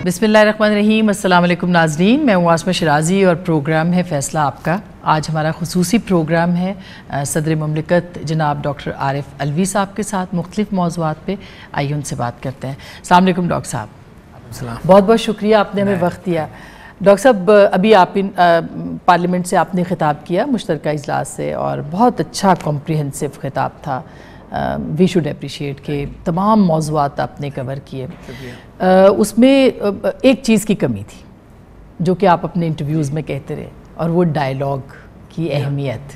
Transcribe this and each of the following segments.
بسم اللہ الرحمن الرحیم. السلام علیکم ناظرین, میں ہوں عاصمہ شرازی اور پروگرام ہے فیصلہ آپ کا. آج ہمارا خصوصی پروگرام ہے صدر مملکت جناب ڈاکٹر عارف علوی صاحب کے ساتھ مختلف موضوعات پہ. آئیے ان سے بات کرتے ہیں. السلام علیکم ڈاکٹر صاحب. بہت بہت شکریہ آپ نے ہمیں وقت دیا. ڈاکٹر صاحب, ابھی آپ پارلیمنٹ سے آپ نے خطاب کیا مشترکہ اجلاس سے, اور بہت اچھا کمپریہنسو خطاب تھا. وی شوڈ اپریشیٹ کہ تمام موضوعات آپ نے کور کیے. اس میں ایک چیز کی کمی تھی جو کہ آپ اپنے انٹرویوز میں کہتے رہے, اور وہ ڈائیلاگ کی اہمیت,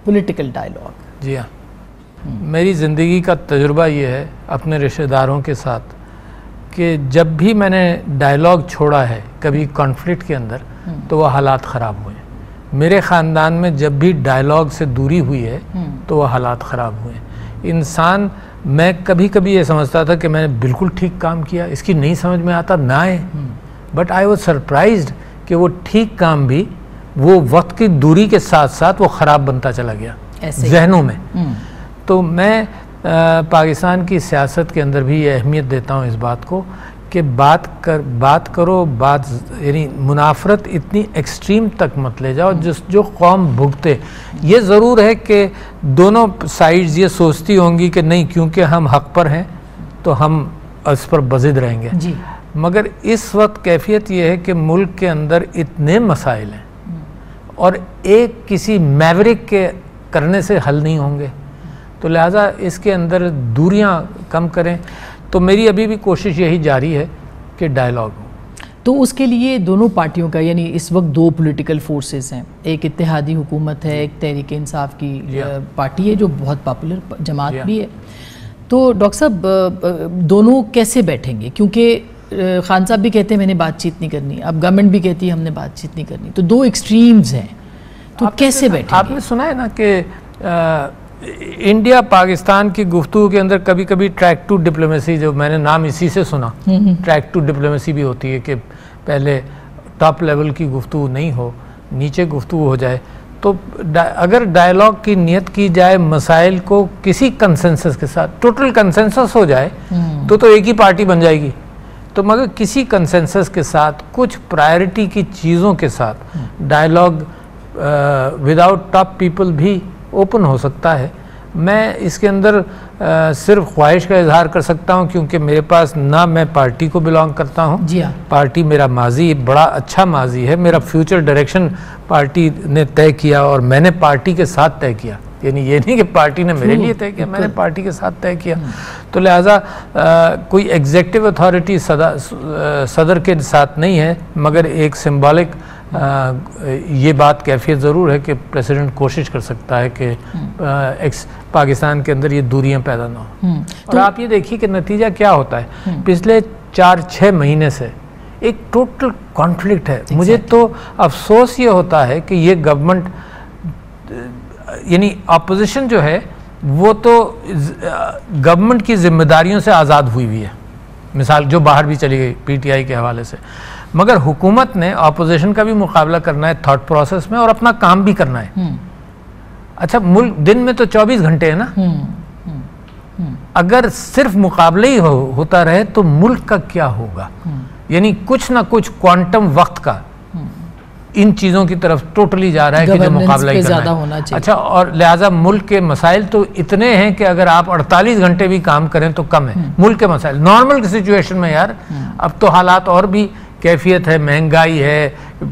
پولیٹیکل ڈائیلاگ. جی ہاں, میری زندگی کا تجربہ یہ ہے اپنے رشتہ داروں کے ساتھ کہ جب بھی میں نے ڈائیلاگ چھوڑا ہے کبھی کانفلکٹ کے اندر تو وہ حالات خراب ہوئے. میرے خاندان میں جب بھی ڈائیلاگ سے دوری ہوئی ہے تو وہ حالات خراب ہوئے. انسان, میں کبھی کبھی یہ سمجھتا تھا کہ میں نے بالکل ٹھیک کام کیا, اس کی نہیں سمجھ میں آتا نہ آئے, بٹ آئی واز سرپرائزڈ کہ وہ ٹھیک کام بھی وہ وقت کی دوری کے ساتھ ساتھ وہ خراب بنتا چلا گیا ذہنوں میں. تو میں پاکستان کی سیاست کے اندر بھی یہ اہمیت دیتا ہوں اس بات کو کہ بات کرو, یعنی منافرت اتنی ایکسٹریم تک مت لے جاؤ جو قوم بھگتے. یہ ضرور ہے کہ دونوں سائیڈز یہ سوچتی ہوں گی کہ نہیں کیونکہ ہم حق پر ہیں تو ہم اس پر بضد رہیں گے, مگر اس وقت کیفیت یہ ہے کہ ملک کے اندر اتنے مسائل ہیں اور ایک کسی میورک کے کرنے سے حل نہیں ہوں گے, تو لہٰذا اس کے اندر دوریاں کم کریں. تو میری ابھی بھی کوشش یہی جاری ہے کہ ڈائیلاگ ہو. تو اس کے لیے دونوں پارٹیوں کا, یعنی اس وقت دو پولیٹیکل فورسز ہیں, ایک اتحادی حکومت ہے, ایک تحریک انصاف کی پارٹی ہے جو بہت پاپولر جماعت بھی ہے. تو ڈاکٹر صاحب دونوں کیسے بیٹھیں گے, کیونکہ خان صاحب بھی کہتے ہیں میں نے بات چیت نہیں کرنی, اب گورنمنٹ بھی کہتی ہے ہم نے بات چیت نہیں کرنی, تو دو ایکسٹریمز ہیں, تو کیسے بیٹھیں گے؟ آپ نے سنا ہے نا کہ انڈیا پاکستان کی گفتگو کے اندر کبھی کبھی ٹریک ٹو ڈپلومیسی, جو میں نے نام اسی سے سنا, ٹریک ٹو ڈپلومیسی بھی ہوتی ہے کہ پہلے ٹاپ لیول کی گفتگو نہیں ہو, نیچے گفتگو ہو جائے. تو اگر ڈائیلاگ کی نیت کی جائے, مسائل کو کسی کنسنسس کے ساتھ, ٹوٹل کنسنسس ہو جائے تو ایک ہی پارٹی بن جائے گی, تو مگر کسی کنسنسس کے ساتھ کچھ پرائرٹی کی چیزوں کے ساتھ ڈائیلاگ وداؤٹ ٹاپ پیپل بھی اوپن ہو سکتا ہے. میں اس کے اندر صرف خواہش کا اظہار کر سکتا ہوں کیونکہ میرے پاس نہ میں پارٹی کو بلانگ کرتا ہوں. پارٹی میرا ماضی بڑا اچھا ماضی ہے, میرا فیوچر ڈائریکشن پارٹی نے طے کیا اور میں نے پارٹی کے ساتھ طے کیا, یعنی یہ نہیں کہ پارٹی نے میرے لیے طے کیا, میں نے پارٹی کے ساتھ طے کیا. تو لہٰذا کوئی ایگزیکٹو اتھارٹی صدر کے ساتھ نہیں ہے, مگر ایک سمبولک یہ بات کیفیت ضرور ہے کہ پریزیڈنٹ کوشش کر سکتا ہے کہ پاکستان کے اندر یہ دوریاں پیدا نہ ہوں. اور آپ یہ دیکھیے کہ نتیجہ کیا ہوتا ہے. پچھلے 4-6 مہینے سے ایک ٹوٹل کانفلکٹ ہے. مجھے تو افسوس یہ ہوتا ہے کہ یہ گورنمنٹ, یعنی اپوزیشن جو ہے وہ تو گورنمنٹ کی ذمہ داریوں سے آزاد ہوئی ہے, مثال جو باہر بھی چلی گئی پی ٹی آئی کے حوالے سے, مگر حکومت نے اپوزیشن کا بھی مقابلہ کرنا ہے تھاٹ پروسیس میں اور اپنا کام بھی کرنا ہے. اچھا, ملک دن میں تو 24 گھنٹے ہیں نا, اگر صرف مقابلہ ہی ہوتا رہے تو ملک کا کیا ہوگا. یعنی کچھ نہ کچھ کوانٹم وقت کا ان چیزوں کی طرف ٹوٹلی جا رہا ہے کہ جو مقابلہ ہی کرنا ہے. اچھا, اور لہٰذا ملک کے مسائل تو اتنے ہیں کہ اگر آپ 48 گھنٹے بھی کام کریں تو کم ہے. ملک کے مسائل نارمل سچویشن میں یار, اب تو حالات اور بھی کیفیت ہے, مہنگائی ہے,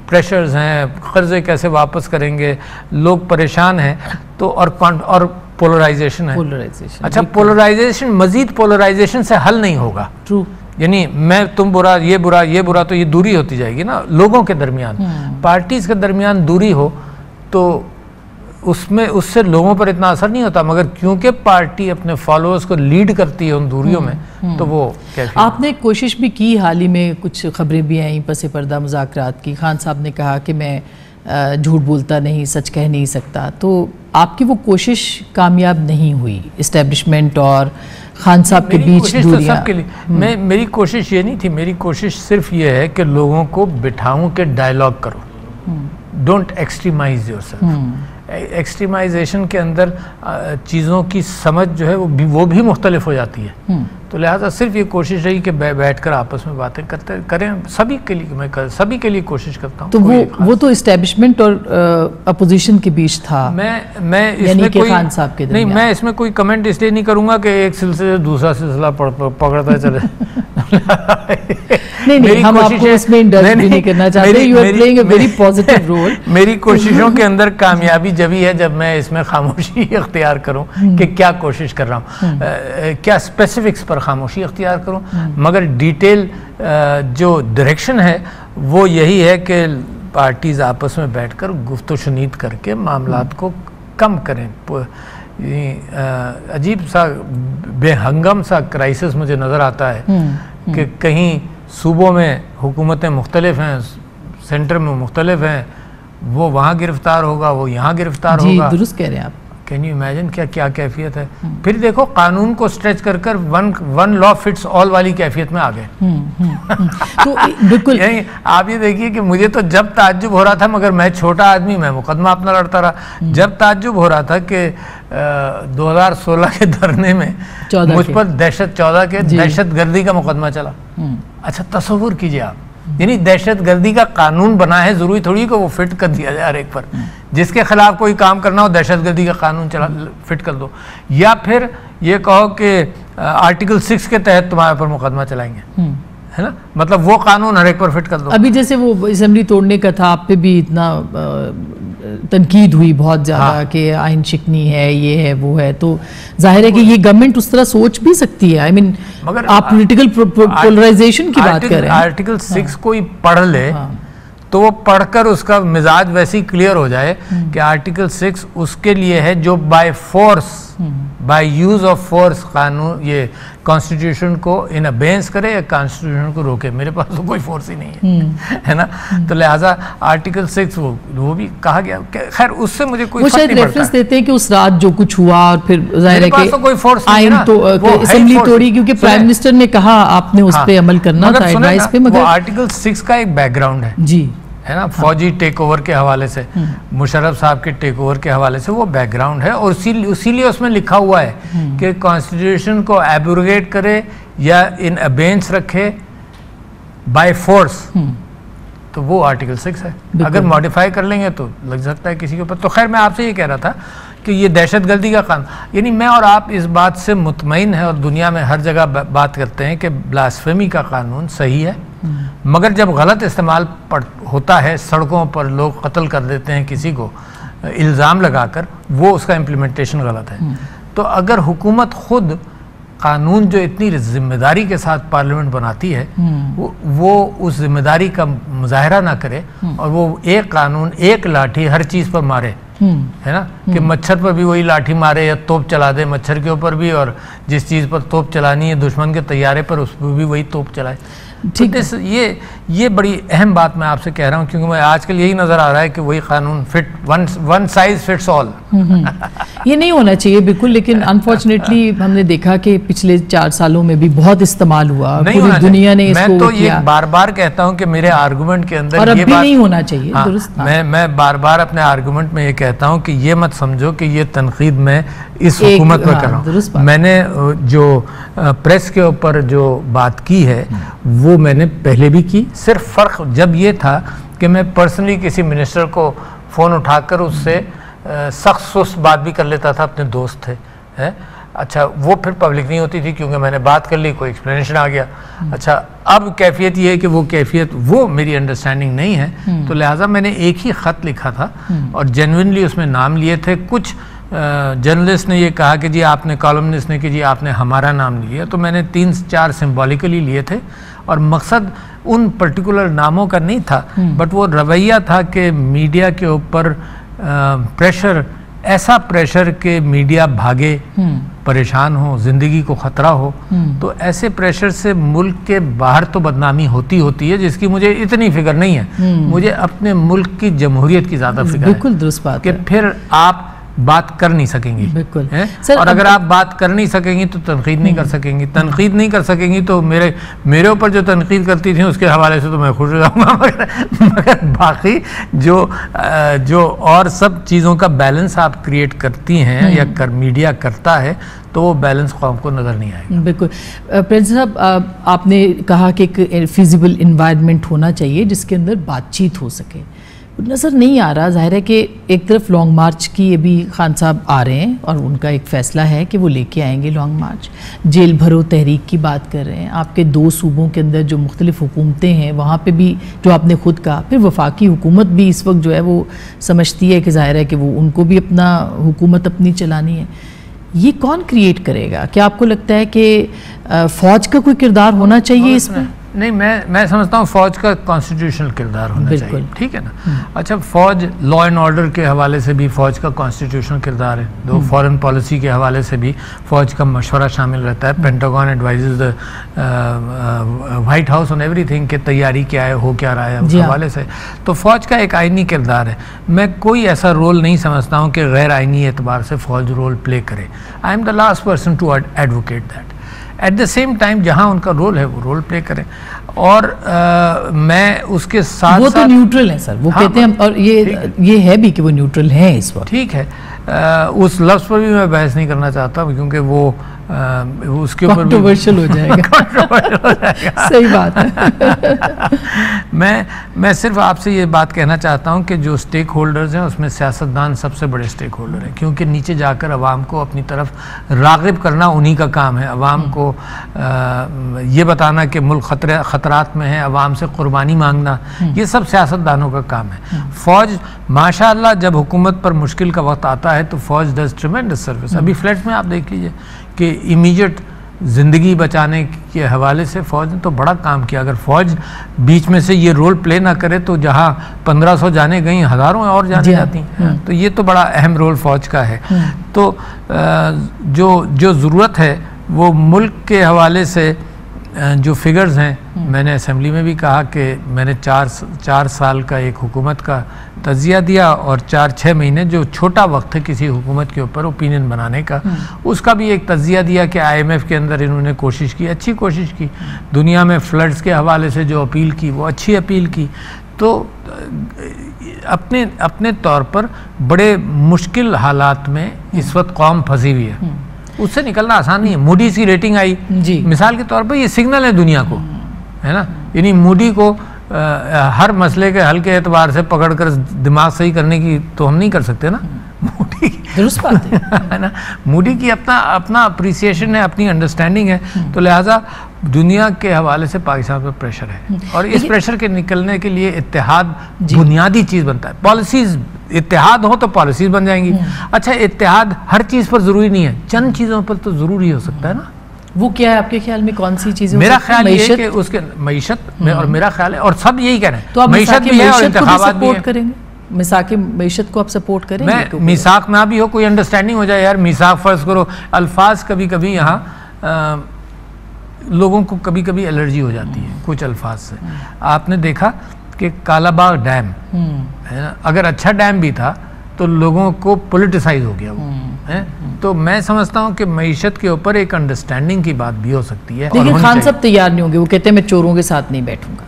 پریشرز ہیں, قرضے کیسے واپس کریں گے, لوگ پریشان ہیں, تو اور پولرائزیشن ہے. اچھا, پولرائزیشن, مزید پولرائزیشن سے حل نہیں ہوگا. یعنی میں تم برا, یہ برا, یہ برا, تو یہ دوری ہوتی جائے گی نا لوگوں کے درمیان. پارٹیز کے درمیان دوری ہو تو اس سے لوگوں پر اتنا اثر نہیں ہوتا, مگر کیونکہ پارٹی اپنے فالوورز کو لیڈ کرتی ہے ان دوریوں میں, تو وہ آپ نے کوشش بھی کی, حال ہی میں کچھ خبریں بھی آئیں پس پردہ مذاکرات کی. خان صاحب نے کہا کہ میں جھوٹ بولتا نہیں, سچ کہہ نہیں سکتا, تو آپ کی وہ کوشش کامیاب نہیں ہوئی اسٹیبلشمنٹ اور خان صاحب کے بیچ دوریاں. سب کے لیے میری کوشش یہ نہیں تھی, میری کوشش صرف یہ ہے کہ لوگوں کو بٹھاؤں کہ ڈائیلاگ کرو, ڈونٹ ایکسٹریمائز یور سیلف. ایکسٹریمائزیشن کے اندر چیزوں کی سمجھ جو ہے وہ بھی مختلف ہو جاتی ہے. تو لہٰذا صرف یہ کوشش رہی کہ بیٹھ کر آپس میں باتیں کریں سبھی کے لیے. میں سبھی کے لیے کوشش کرتا ہوں. تو وہ تو اسٹیبلشمنٹ اور اپوزیشن کے بیچ تھا. میں اس میں کوئی نہیں, میں اس میں کوئی کمنٹ اس لیے نہیں کروں گا کہ ایک سلسلے سے دوسرا سلسلہ پکڑتا چلے. نہیں, ہم آپ کو اس میں انڈلج نہیں کرنا چاہتے. You are playing a very positive role. میری کوششوں کے اندر کامیابی جبھی ہے جب میں اس میں خاموشی اختیار کروں کہ کیا کوشش کر رہا ہوں, کیا اسپیسیفکس پر خاموشی اختیار کروں, مگر ڈیٹیل جو ڈائریکشن ہے وہ یہی ہے کہ پارٹیز آپس میں بیٹھ کر گفت و شنید کر کے معاملات کو کم کریں. عجیب سا بے ہنگم سا کرائسس مجھے نظر آتا ہے کہ کہیں صوبوں میں حکومتیں مختلف ہیں, سینٹر میں مختلف ہیں, وہ وہاں گرفتار ہوگا, وہ یہاں گرفتار ہوگا. درست کہہ رہے ہیں آپ. کین یو امیجن کیا کیفیت ہے. پھر دیکھو قانون کو اسٹریچ کر ون لا فٹس آل والی کیفیت میں آ گئے. تو بالکل آپ یہ دیکھیے کہ مجھے تو جب تعجب ہو رہا تھا, مگر میں چھوٹا آدمی, میں مقدمہ اپنا لڑتا رہا, جب تعجب ہو رہا تھا کہ 2016 کے دھرنے میں مجھ پر دہشت گردی کا مقدمہ چلا. اچھا تصور کیجئے آپ, یعنی دہشت گردی کا قانون بنا ہے, ضروری تھوڑی کہ وہ فٹ کر دیا جائے ہر ایک پر. جس کے خلاف کوئی کام کرنا ہو دہشت گردی کا قانون فٹ کر دو, یا پھر یہ کہو کہ آرٹیکل 6 کے تحت تمہارے پر مقدمہ چلائیں گے, ہے نا, مطلب وہ قانون ہر ایک پر فٹ کر دو. ابھی جیسے وہ اسمبلی توڑنے کا تھا, آپ پہ بھی اتنا تنقید ہوئی بہت زیادہ کہ آئین شکنی ہے, یہ ہے, وہ ہے, تو ظاہر ہے کہ یہ گورنمنٹ اس طرح سوچ بھی سکتی ہے. آئی مین آپ پولیٹیکل پولرائزیشن کی بات کر رہے ہیں. آرٹیکل 6 کوئی پڑھ لے تو وہ پڑھ کر اس کا مزاج ویسے ہی کلیئر ہو جائے کہ آرٹیکل 6 اس کے لیے ہے جو by force, by use of force قانون یہ کانسٹیٹیوشن کو ان ابینس کرے یا کانسٹیٹیوشن کو روکے. میرے پاس تو کوئی فورس ہی نہیں ہے نا, تو لہٰذا آرٹیکل 6 وہ بھی کہا گیا. خیر اس سے مجھے کوئی فرق نہیں پڑتا. وہ شاید ریفرنس دیتے ہیں کہ اس رات جو کچھ ہوا, اور پھر ظاہر ہے کہ آئین تو اسمبلی توڑی کیونکہ پرائم منسٹر نے کہا آپ نے اس پہ عمل کرنا تھا, ایڈوائس پہ. مگر آرٹیکل 6 کا ایک بیک گراؤنڈ ہے, جی ہے نا, فوجی ٹیک اوور کے حوالے سے, مشرف صاحب کے ٹیک اوور کے حوالے سے وہ بیک گراؤنڈ ہے, اور اسی لیے اس میں لکھا ہوا ہے کہ کانسٹیٹیوشن کو ایبروگیٹ کرے یا ان ابینس رکھے بائی فورس, تو وہ آرٹیکل 6 ہے. اگر ماڈیفائی کر لیں گے تو لگ سکتا ہے کسی کے اوپر. تو خیر میں آپ سے یہ کہہ رہا تھا کہ یہ دہشت گردی کا قانون, یعنی میں اور آپ اس بات سے مطمئن ہیں, اور دنیا میں ہر جگہ بات کرتے ہیں کہ بلاسفیمی کا قانون صحیح ہے, مگر جب غلط استعمال ہوتا ہے, سڑکوں پر لوگ قتل کر دیتے ہیں کسی کو الزام لگا کر, وہ اس کا امپلیمنٹیشن غلط ہے. تو اگر حکومت خود قانون جو اتنی ذمہ داری کے ساتھ پارلیمنٹ بناتی ہے وہ اس ذمہ داری کا مظاہرہ نہ کرے, اور وہ ایک قانون ایک لاٹھی ہر چیز پر مارے, ہے نا, کہ مچھر پر بھی وہی لاٹھی مارے یا توپ چلا دے مچھر کے اوپر بھی, اور جس چیز پر توپ چلانی ہے دشمن کے طیارے پر اس پر بھی وہی توپ چلائے. یہ بڑی اہم بات میں آپ سے کہہ رہا ہوں, کیونکہ میں آج کل یہی نظر آ رہا ہے کہ وہی قانون ون سائز فٹس آل. یہ نہیں ہونا چاہیے بالکل, لیکن انفارچونیٹلی ہم نے دیکھا کہ پچھلے 4 سالوں میں بھی بہت استعمال ہوا, پوری دنیا نے اس کو کیا. میں تو یہ بار بار کہتا ہوں کہ میرے آرگومنٹ کے اندر اور اب بھی نہیں ہونا چاہیے. درست, میں بار بار اپنے آرگومنٹ میں یہ کہتا ہوں کہ یہ مت سمجھو کہ یہ تنقید میں اس حکومت پر کر رہا ہوں. میں نے جو پریس کے اوپر جو بات کی ہے وہ میں نے پہلے بھی کی, صرف فرق جب یہ تھا کہ میں پرسنلی کسی منسٹر کو فون اٹھا کر اس سے سخت سست بات بھی کر لیتا تھا, اپنے دوست تھے. اچھا وہ پھر پبلک نہیں ہوتی تھی کیونکہ میں نے بات کر لی, کوئی ایکسپلینیشن آ گیا. اچھا اب کیفیت یہ ہے کہ وہ کیفیت وہ میری انڈرسٹینڈنگ نہیں ہے, تو لہٰذا میں نے ایک ہی خط لکھا تھا اور جینوئنلی اس میں نام لیے تھے. کچھ جرنلسٹ نے یہ کہا کہ جی آپ نے, کالمنسٹ نے کہ جی آپ نے ہمارا نام لیا, تو میں نے 3-4 سمبولیکلی لیے تھے, اور مقصد ان پرٹیکولر ناموں کا نہیں تھا, بٹ وہ رویہ تھا کہ میڈیا کے اوپر پریشر, ایسا پریشر کہ میڈیا بھاگے, پریشان ہو, زندگی کو خطرہ ہو, تو ایسے پریشر سے ملک کے باہر تو بدنامی ہوتی ہے, جس کی مجھے اتنی فکر نہیں ہے. مجھے اپنے ملک کی جمہوریت کی زیادہ فکر ہے. بالکل درست بات کہ پھر آپ بات کر نہیں سکیں گی. بالکل. اور اگر آپ بات کر نہیں سکیں گی تو تنقید نہیں کر سکیں گی. تنقید نہیں کر سکیں گی تو میرے اوپر جو تنقید کرتی تھیں اس کے حوالے سے تو میں خوش ہو جاؤں گا, مگر باقی جو اور سب چیزوں کا بیلنس آپ کریٹ کرتی ہیں یا میڈیا کرتا ہے تو وہ بیلنس قوم کو نظر نہیں آئے گا. بالکل. پرنس صاحب, آپ نے کہا کہ ایک فیزیبل انوائرمنٹ ہونا چاہیے جس کے اندر بات چیت ہو سکے. نظر نہیں آ رہا. ظاہر ہے کہ ایک طرف لانگ مارچ کی ابھی خان صاحب آ رہے ہیں اور ان کا ایک فیصلہ ہے کہ وہ لے کے آئیں گے لانگ مارچ. جیل بھرو تحریک کی بات کر رہے ہیں. آپ کے 2 صوبوں کے اندر جو مختلف حکومتیں ہیں وہاں پہ بھی جو آپ نے خود کہا, پھر وفاقی حکومت بھی اس وقت جو ہے وہ سمجھتی ہے کہ ظاہر ہے کہ وہ ان کو بھی اپنا حکومت اپنی چلانی ہے. یہ کون کریٹ کرے گا؟ کیا آپ کو لگتا ہے کہ فوج کا کوئی کردار ہونا چاہیے اس میں؟ نہیں, میں سمجھتا ہوں فوج کا کانسٹیٹیوشنل کردار ہونا چاہیے. ٹھیک ہے نا. اچھا, فوج لا اینڈ آرڈر کے حوالے سے بھی فوج کا کانسٹیٹیوشنل کردار ہے. فارن پالیسی کے حوالے سے بھی فوج کا مشورہ شامل رہتا ہے. Pentagon advises white house on every thing کہ تیاری کیا ہے, ہو کیا رہا ہے اس حوالے سے. تو فوج کا ایک آئینی کردار ہے. میں کوئی ایسا رول نہیں سمجھتا ہوں کہ غیر آئینی اعتبار سے فوج رول پلے کرے. I am the last person to advocate that. At the same time جہاں ان کا رول ہے وہ رول پلے کریں. اور میں اس کے ساتھ وہ تو نیوٹرل ہے سر, وہ کہتے ہیں, اور یہ ہے بھی کہ وہ نیوٹرل ہیں اس وقت. ٹھیک ہے, اس لفظ پر بھی میں بحث نہیں کرنا چاہتا کیونکہ وہ اس کے اوپر کنٹروورشل ہو جائے گا. صحیح بات ہے. میں صرف آپ سے یہ بات کہنا چاہتا ہوں کہ جو سٹیک ہولڈرز ہیں اس میں سیاستدان سب سے بڑے سٹیک ہولڈر ہیں, کیونکہ نیچے جا کر عوام کو اپنی طرف راغب کرنا انہی کا کام ہے. عوام کو یہ بتانا کہ ملک خطرات میں ہے, عوام سے قربانی مانگنا, یہ سب سیاستدانوں کا کام ہے. فوج ماشاءاللہ جب حکومت پر مشکل کا وقت آتا ہے تو فوج ڈز ٹریمنڈس سروس. ابھی فلڈز میں آپ دیکھ لیجئے کہ امیجیٹ زندگی بچانے کے حوالے سے فوج نے تو بڑا کام کیا. اگر فوج بیچ میں سے یہ رول پلے نہ کرے تو جہاں 1500 جانے گئیں ہزاروں اور جانے جاتی ہیں. تو یہ تو بڑا اہم رول فوج کا ہے. تو جو ضرورت ہے وہ ملک کے حوالے سے جو فگرز ہیں, میں نے اسمبلی میں بھی کہا کہ میں نے 4 سال کا ایک حکومت کا تجزیہ دیا اور 4-6 مہینے جو چھوٹا وقت ہے کسی حکومت کے اوپر اوپینین بنانے کا, اس کا بھی ایک تجزیہ دیا کہ IMF کے اندر انہوں نے کوشش کی, اچھی کوشش کی. دنیا میں فلڈز کے حوالے سے جو اپیل کی وہ اچھی اپیل کی. تو اپنے طور پر بڑے مشکل حالات میں اس وقت قوم پھنسی ہوئی ہے, اس سے نکلنا آسان نہیں ہے. موڈیز کی ریٹنگ آئی مثال کے طور پر, یہ سگنل ہے دنیا کو, ہے نا. یعنی موڈی کو ہر مسئلے کے حل کے اعتبار سے پکڑ کر دماغ صحیح کرنے کی تو ہم نہیں کر سکتے نا. درست بات ہے نا. موڈی کی اپنا اپریسیشن ہے, اپنی انڈرسٹینڈنگ ہے. تو لہٰذا دنیا کے حوالے سے پاکستان پر پریشر ہے, اور اس پریشر کے نکلنے کے لیے اتحاد بنیادی چیز بنتا ہے. پالیسیز اتحاد ہو تو پالیسیز بن جائیں گی. اچھا, اتحاد ہر چیز پر ضروری نہیں ہے, چند چیزوں پر تو ضروری ہو سکتا ہے نا. وہ کیا ہے آپ کے خیال میں, کون سی چیزیں؟ میرا خیال یہ ہے کہ اس کے معیشت میں, اور میرا خیال ہے اور سب یہی کہہ رہے ہیں, تو آپ معیشت بھی ہے اور انتخابات بھی سپورٹ کریں گے. میثاق معیشت کو آپ سپورٹ کریں گے؟ میں میثاق نہ بھی ہو, کوئی انڈرسٹینڈنگ ہو جائے. یار میثاق فرض کرو, الفاظ کبھی یہاں لوگوں کو کبھی الرجی ہو جاتی ہے کچھ الفاظ سے. آپ نے دیکھا کہ کالا باغ ڈیم ہے نا, اگر اچھا ڈیم بھی تھا تو لوگوں کو پولیٹیسائز ہو گیا وہ. تو میں سمجھتا ہوں کہ معیشت کے اوپر ایک انڈرسٹینڈنگ کی بات بھی ہو سکتی ہے. لیکن خان صاحب تیار نہیں ہوں گے, وہ کہتے ہیں میں چوروں کے ساتھ نہیں بیٹھوں گا.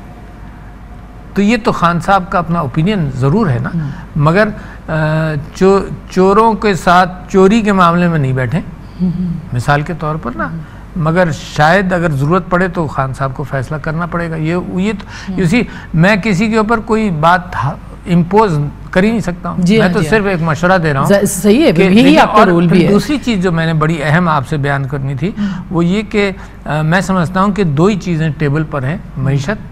تو یہ تو خان صاحب کا اپنا اوپینین ضرور ہے نا, مگر چوروں کے ساتھ چوری کے معاملے میں نہیں بیٹھیں مثال کے طور پر نا. مگر شاید اگر ضرورت پڑے تو خان صاحب کو فیصلہ کرنا پڑے گا. یہ تو میں کسی کے اوپر کوئی بات امپوز کر ہی نہیں سکتا ہوں. میں تو صرف ایک مشورہ دے رہا ہوں. صحیح ہے, یہی آپ کا رول بھی ہے. دوسری چیز جو میں نے بڑی اہم آپ سے بیان کرنی تھی وہ یہ کہ میں سمجھتا ہوں کہ 2 ہی چیزیں ٹیبل پر ہیں, معیشت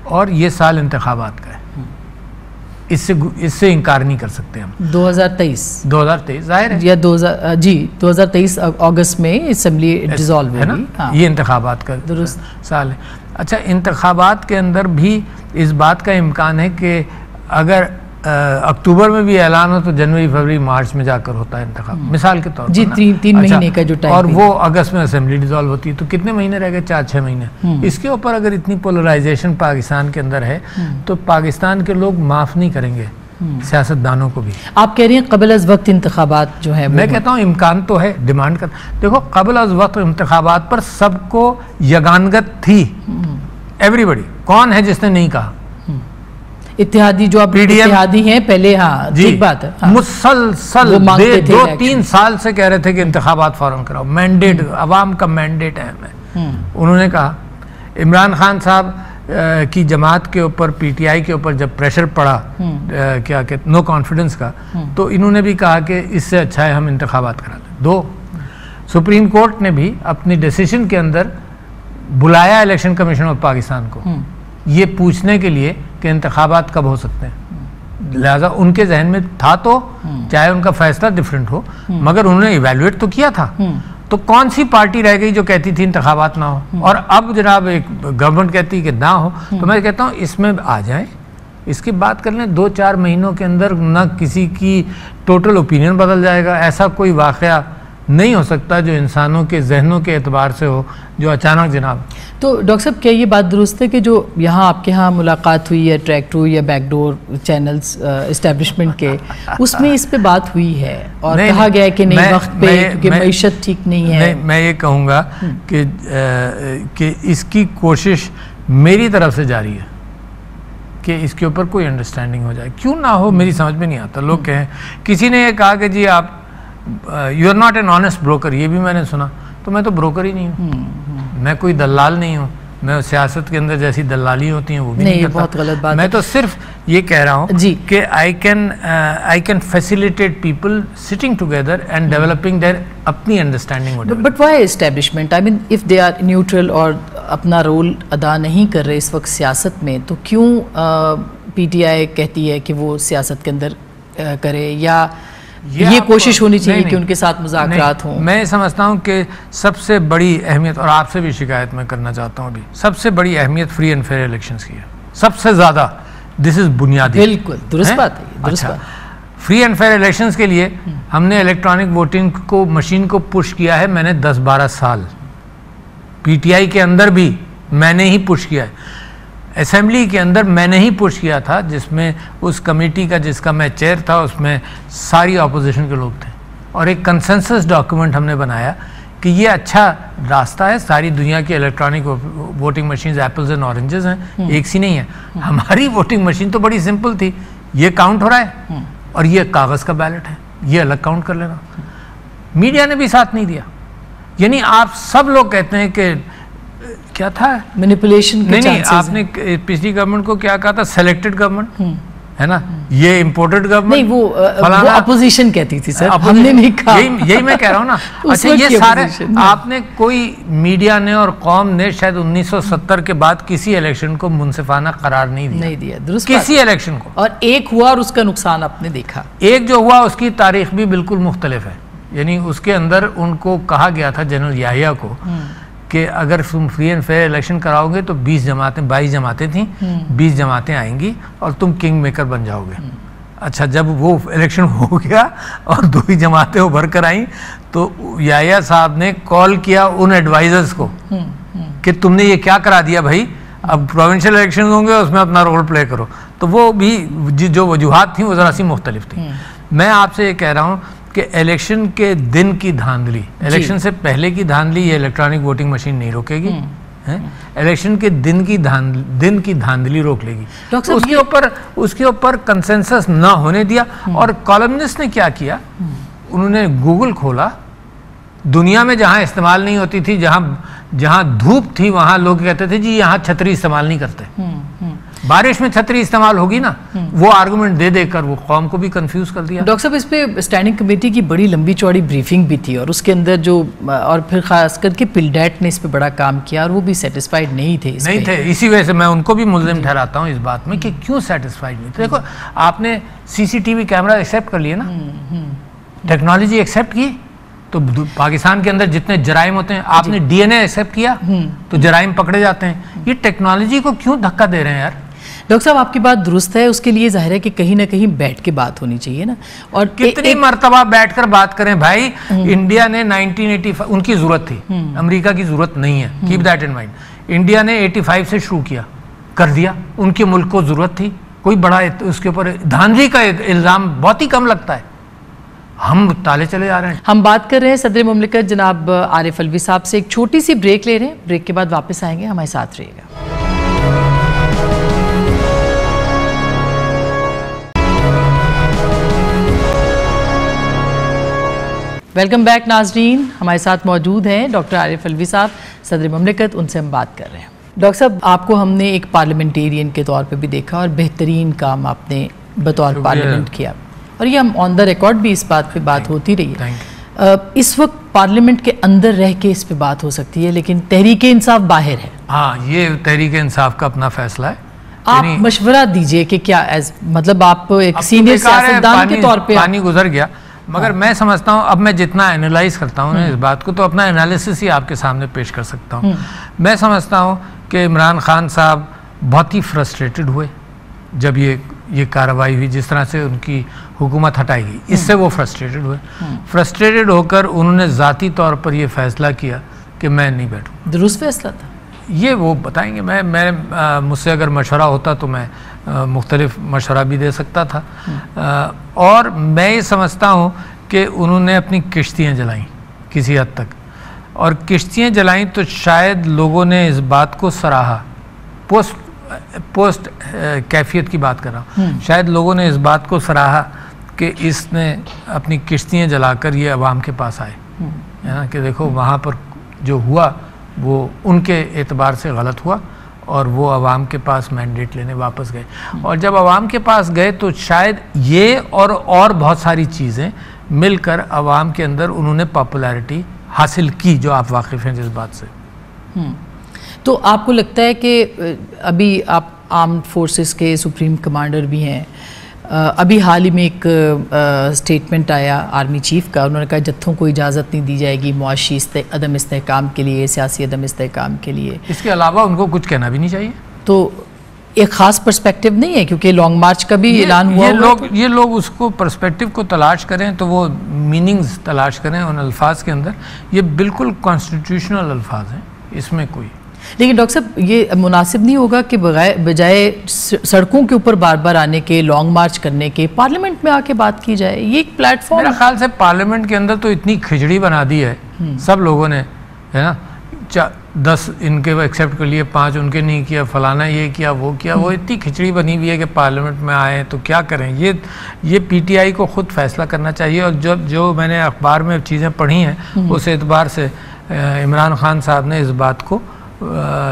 اور یہ سال انتخابات کا ہے. اس سے انکار نہیں کر سکتے ہم. 2023 ظاہر ہے, یا 2023 اگست میں اسمبلی ڈیزالو ہے نا, یہ انتخابات کا سال ہے. اچھا, انتخابات کے اندر بھی اس بات کا امکان ہے کہ اگر اکتوبر میں بھی اعلان ہو تو جنوری, فروری, مارچ میں جا کر ہوتا ہے انتخاب مثال کے طور پر. 3 مہینے کا جو ٹائم, اور وہ اگست میں اسمبلی ڈیزالو ہوتی ہے. تو کتنے مہینے رہ گئے؟ 4-6 مہینے. اس کے اوپر اگر اتنی پولرائزیشن پاکستان کے اندر ہے تو پاکستان کے لوگ معاف نہیں کریں گے سیاستدانوں کو بھی. آپ کہہ رہے ہیں قبل از وقت انتخابات جو ہے, میں کہتا ہوں امکان تو ہے, ڈیمانڈ کر. دیکھو قبل از وقت انتخابات پر سب کو یگانگت تھی, ایوری بڈی. کون ہے جس نے نہیں کہا؟ اتحادی جو اب اتحادی ہیں پہلے, ہاں ٹھیک بات ہے, مسلسل 2-3 سال سے کہہ رہے تھے کہ انتخابات فوراً کراؤ, مینڈیٹ, عوام کا مینڈیٹ اہم ہے. انہوں نے کہا. عمران خان صاحب کی جماعت کے اوپر, پی ٹی آئی کے اوپر جب پریشر پڑا کیا کہ نو کانفیڈنس کا, تو انہوں نے بھی کہا کہ اس سے اچھا ہے ہم انتخابات کرا لیں. 2, سپریم کورٹ نے بھی اپنی ڈیسیشن کے اندر بلایا الیکشن کمیشن آف پاکستان کو یہ پوچھنے کے لیے کہ انتخابات کب ہو سکتے ہیں. لہٰذا ان کے ذہن میں تھا, تو چاہے ان کا فیصلہ ڈیفرنٹ ہو, مگر انہوں نے ایویلویٹ تو کیا تھا. تو کون سی پارٹی رہ گئی جو کہتی تھی انتخابات نہ ہو, اور اب جناب ایک گورنمنٹ کہتی کہ نہ ہو. تو میں کہتا ہوں اس میں آ جائیں, اس کی بات کر لیں. 2-4 مہینوں کے اندر نہ کسی کی ٹوٹل اوپینین بدل جائے گا. ایسا کوئی واقعہ نہیں ہو سکتا جو انسانوں کے ذہنوں کے اعتبار سے ہو, جو اچانک جناب. تو ڈاکٹر صاحب کیا یہ بات درست ہے کہ جو یہاں آپ کے یہاں ملاقات ہوئی ہے ٹریک ٹو یا بیک ڈور چینلز اسٹیبلشمنٹ کے, اس میں اس پہ بات ہوئی ہے اور کہا گیا ہے کہ نہیں وقت پہ کیونکہ معیشت ٹھیک نہیں ہے. میں یہ کہوں گا کہ اس کی کوشش میری طرف سے جاری ہے کہ اس کے اوپر کوئی انڈرسٹینڈنگ ہو جائے. کیوں نہ ہو میری سمجھ میں نہیں آتا. لوگ کہیں, کسی نے یہ کہا کہ جی آپ you are not an honest broker, یہ بھی میں نے سنا. تو میں تو بروکر ہی نہیں ہوں, میں کوئی دلال نہیں ہوں. میں سیاست کے اندر جیسی دلالی ہوتی ہیں وہ بھی نہیں کرتا. بہت غلط بات. میں تو صرف یہ کہہ رہا ہوں کہ I can facilitate people sitting together and developing their اپنی understanding. But why establishment, I mean if they are neutral اور اپنا رول ادا نہیں کر رہے اس وقت سیاست میں, تو کیوں پی ٹی آئی کہتی ہے کہ وہ سیاست کے اندر کرے, یا یہ کوشش ہونی چاہیے کہ ان کے ساتھ مذاکرات ہوں؟ میں سمجھتا ہوں کہ سب سے بڑی اہمیت, اور آپ سے بھی شکایت میں کرنا چاہتا ہوں ابھی, سب سے بڑی اہمیت فری اینڈ فیئر الیکشنز کی ہے. سب سے زیادہ, دس از بنیادی. بالکل درست بات ہے, درست بات. فری اینڈ فیئر الیکشنز کے لیے ہم نے الیکٹرانک ووٹنگ کو, مشین کو پش کیا ہے. میں نے 10-12 سال پی ٹی آئی کے اندر بھی میں نے ہی پش کیا ہے. اسمبلی کے اندر میں نے ہی پش کیا تھا, جس میں اس کمیٹی کا جس کا میں چیئر تھا, اس میں ساری اپوزیشن کے لوگ تھے, اور ایک کنسنسس ڈاکیومنٹ ہم نے بنایا کہ یہ اچھا راستہ ہے. ساری دنیا کی electronic voting machines apples and oranges ہیں, ایک سی نہیں ہے. ہماری ووٹنگ مشین تو بڑی سمپل تھی, یہ کاؤنٹ ہو رہا ہے اور یہ کاغذ کا بیلٹ ہے, یہ الگ کاؤنٹ کر لینا. میڈیا نے بھی ساتھ نہیں دیا. یعنی آپ سب لوگ کہتے ہیں کہ کیا تھا مینیپولیشن. نہیں, آپ نے پچھلی گورنمنٹ کو کیا کہا تھا, سلیکٹڈ گورنمنٹ ہے نا, یہ امپورٹڈ گورنمنٹ. نہیں, وہ اپوزیشن کہتی تھی سر, ہم نے نہیں کہا. یہی میں کہہ رہا ہوں نا. اچھا یہ سارے آپ نے, کوئی میڈیا نے اور قوم نے شاید 1970 کے بعد کسی الیکشن کو منصفانہ قرار نہیں دیا. درست, کسی الیکشن کو. اور ایک ہوا اور اس کا نقصان آپ نے دیکھا. ایک جو ہوا اس کی تاریخ بھی بالکل مختلف ہے. یعنی اس کے اندر ان کو کہا گیا تھا, جنرل یحییٰ کو, کہ اگر تم فری اینڈ فیئر الیکشن کراؤ گے تو 22 جماعتیں تھیں, 20 جماعتیں آئیں گی اور تم کنگ میکر بن جاؤ گے. اچھا جب وہ الیکشن ہو گیا اور 2 ہی جماعتیں ابھر کر آئیں, تو یحییٰ صاحب نے کال کیا ان ایڈوائزرز کو کہ تم نے یہ کیا کرا دیا بھائی, اب پروونشل الیکشن ہوں گے اس میں اپنا رول پلے کرو. تو وہ بھی جو وجوہات تھیں وہ ذرا سی مختلف تھیں. میں آپ سے یہ کہہ رہا ہوں کہ الیکشن کے دن کی دھاندلی, الیکشن سے پہلے کی دھاندلی یہ الیکٹرانک ووٹنگ مشین نہیں روکے گی. الیکشن کے دن کی دھاندلی روک لے گی. اس کے اوپر کنسنسس نہ ہونے دیا. اور کالمنسٹ نے کیا کیا, انہوں نے گوگل کھولا, دنیا میں جہاں استعمال نہیں ہوتی تھی, جہاں دھوپ تھی, وہاں لوگ کہتے تھے جی یہاں چھتری استعمال نہیں کرتے, بارش میں چھتری استعمال ہوگی نا. وہ آرگومنٹ دے کر وہ قوم کو بھی کنفیوز کر دیا. ڈاکٹر صاحب اس پہ اسٹینڈنگ کمیٹی کی بڑی لمبی چوڑی بریفنگ بھی تھی, اور اس کے اندر جو, اور پھر خاص کر کے پلڈیٹ نے اس پہ بڑا کام کیا, اور وہ بھی سیٹسفائیڈ نہیں تھے. اسی وجہ سے میں ان کو بھی ملزم ٹھہراتا ہوں اس بات میں کہ کیوں سیٹسفائیڈ نہیں تھے. دیکھو آپ نے CCTV کیمرہ ایکسیپٹ کر لیے نا, ٹیکنالوجی ایکسیپٹ کی, تو پاکستان کے اندر جتنے جرائم ہوتے ہیں, آپ نے DNA ایکسیپٹ کیا تو جرائم پکڑے جاتے ہیں. یہ ٹیکنالوجی کو کیوں دھکا دے رہے ہیں یار؟ ڈاکٹر صاحب آپ کی بات درست ہے, اس کے لیے ظاہر ہے کہ کہیں نہ کہیں بیٹھ کے بات ہونی چاہیے نا. اور کتنی مرتبہ بیٹھ کر بات کریں بھائی. انڈیا نے 1985 ان کی ضرورت تھی, امریکہ کی ضرورت نہیں ہے, keep that in mind. India نے 85 سے شروع کیا, کر دیا, ان کے ملک کو ضرورت تھی, کوئی بڑا اس کے اوپر دھاندلی کا الزام بہت ہی کم لگتا ہے. ہم تالے چلے جا رہے ہیں. ہم بات کر رہے ہیں صدر مملکت جناب عارف الوی صاحب سے. ایک چھوٹی سی بریک لے رہے ہیں, بریک کے بعد واپس آئیں گے, ہمارے ساتھ رہیے گا. ویلکم بیک ناظرین. ہمارے ساتھ موجود ہیں ڈاکٹر عارف الوی صاحب, صدر مملکت, ان سے ہم بات کر رہے ہیں. ڈاکٹر صاحب, آپ کو ہم نے ایک پارلیمنٹیرین کے طور پہ بھی دیکھا اور بہترین کام آپ نے بطور پارلیمنٹ کیا, اور یہ ہم آن دا ریکارڈ بھی اس بات پہ بات ہوتی رہی ہے. اس وقت پارلیمنٹ کے اندر رہ کے اس پہ بات ہو سکتی ہے, لیکن تحریک انصاف باہر ہے. ہاں, یہ تحریک انصاف کا اپنا فیصلہ ہے. آپ مشورہ دیجئے کہ کیا مطلب آپ ایک سینئر سیاستدان کے طور پہ. پانی گزر گیا, مگر میں سمجھتا ہوں اب میں جتنا اینالائز کرتا ہوں اس بات کو, تو اپنا انالیسس ہی آپ کے سامنے پیش کر سکتا ہوں. میں سمجھتا ہوں کہ عمران خان صاحب بہت ہی فرسٹریٹڈ ہوئے جب یہ کارروائی ہوئی, جس طرح سے ان کی حکومت ہٹائی گئی, اس سے وہ فرسٹریٹڈ ہوئے. فرسٹریٹڈ ہو کر انہوں نے ذاتی طور پر یہ فیصلہ کیا کہ میں نہیں بیٹھوں. درست فیصلہ تھا یہ وہ بتائیں گے. میں مجھ سے اگر مشورہ ہوتا تو میں مختلف مشورہ بھی دے سکتا تھا. اور میں یہ سمجھتا ہوں کہ انہوں نے اپنی کشتیاں جلائیں کسی حد تک, اور کشتیاں جلائیں تو شاید لوگوں نے اس بات کو سراہا, پوسٹ کیفیت کی بات کر رہا ہوں, شاید لوگوں نے اس بات کو سراہا کہ اس نے اپنی کشتیاں جلا کر یہ عوام کے پاس آئے, کہ دیکھو وہاں پر جو ہوا وہ ان کے اعتبار سے غلط ہوا, اور وہ عوام کے پاس مینڈیٹ لینے واپس گئے. اور جب عوام کے پاس گئے تو شاید یہ اور بہت ساری چیزیں مل کر عوام کے اندر انہوں نے پاپولیرٹی حاصل کی, جو آپ واقف ہیں جس بات سے. تو آپ کو لگتا ہے کہ ابھی آپ آرمڈ فورسز کے سپریم کمانڈر بھی ہیں, ابھی حال ہی میں ایک سٹیٹمنٹ آیا آرمی چیف کا, انہوں نے کہا جتھوں کو اجازت نہیں دی جائے گی معاشی عدم استحکام کے لیے, سیاسی عدم استحکام کے لیے. اس کے علاوہ ان کو کچھ کہنا بھی نہیں چاہیے. تو ایک خاص پرسپیکٹو نہیں ہے, کیونکہ لانگ مارچ کا بھی اعلان ہوا. یہ لوگ اس کو پرسپیکٹو کو تلاش کریں تو وہ میننگز تلاش کریں ان الفاظ کے اندر. یہ بالکل کانسٹیٹیوشنل الفاظ ہیں, اس میں کوئی. لیکن ڈاکٹر صاحب یہ مناسب نہیں ہوگا کہ بجائے سڑکوں کے اوپر بار بار آنے کے, لانگ مارچ کرنے کے, پارلیمنٹ میں آ کے بات کی جائے. یہ ایک پلیٹ فارم, میرا خیال سے پارلیمنٹ کے اندر تو اتنی کھچڑی بنا دی ہے سب لوگوں نے, ہے نا, 10 ان کے ایکسیپٹ کر لیے, 5 ان کے نہیں کیا, فلانا یہ کیا وہ کیا. وہ اتنی کھچڑی بنی ہوئی ہے کہ پارلیمنٹ میں آئیں تو کیا کریں. یہ پی ٹی آئی کو خود فیصلہ کرنا چاہیے. اور جو میں نے اخبار میں چیزیں پڑھی ہیں اس اعتبار سے عمران خان صاحب نے اس بات کو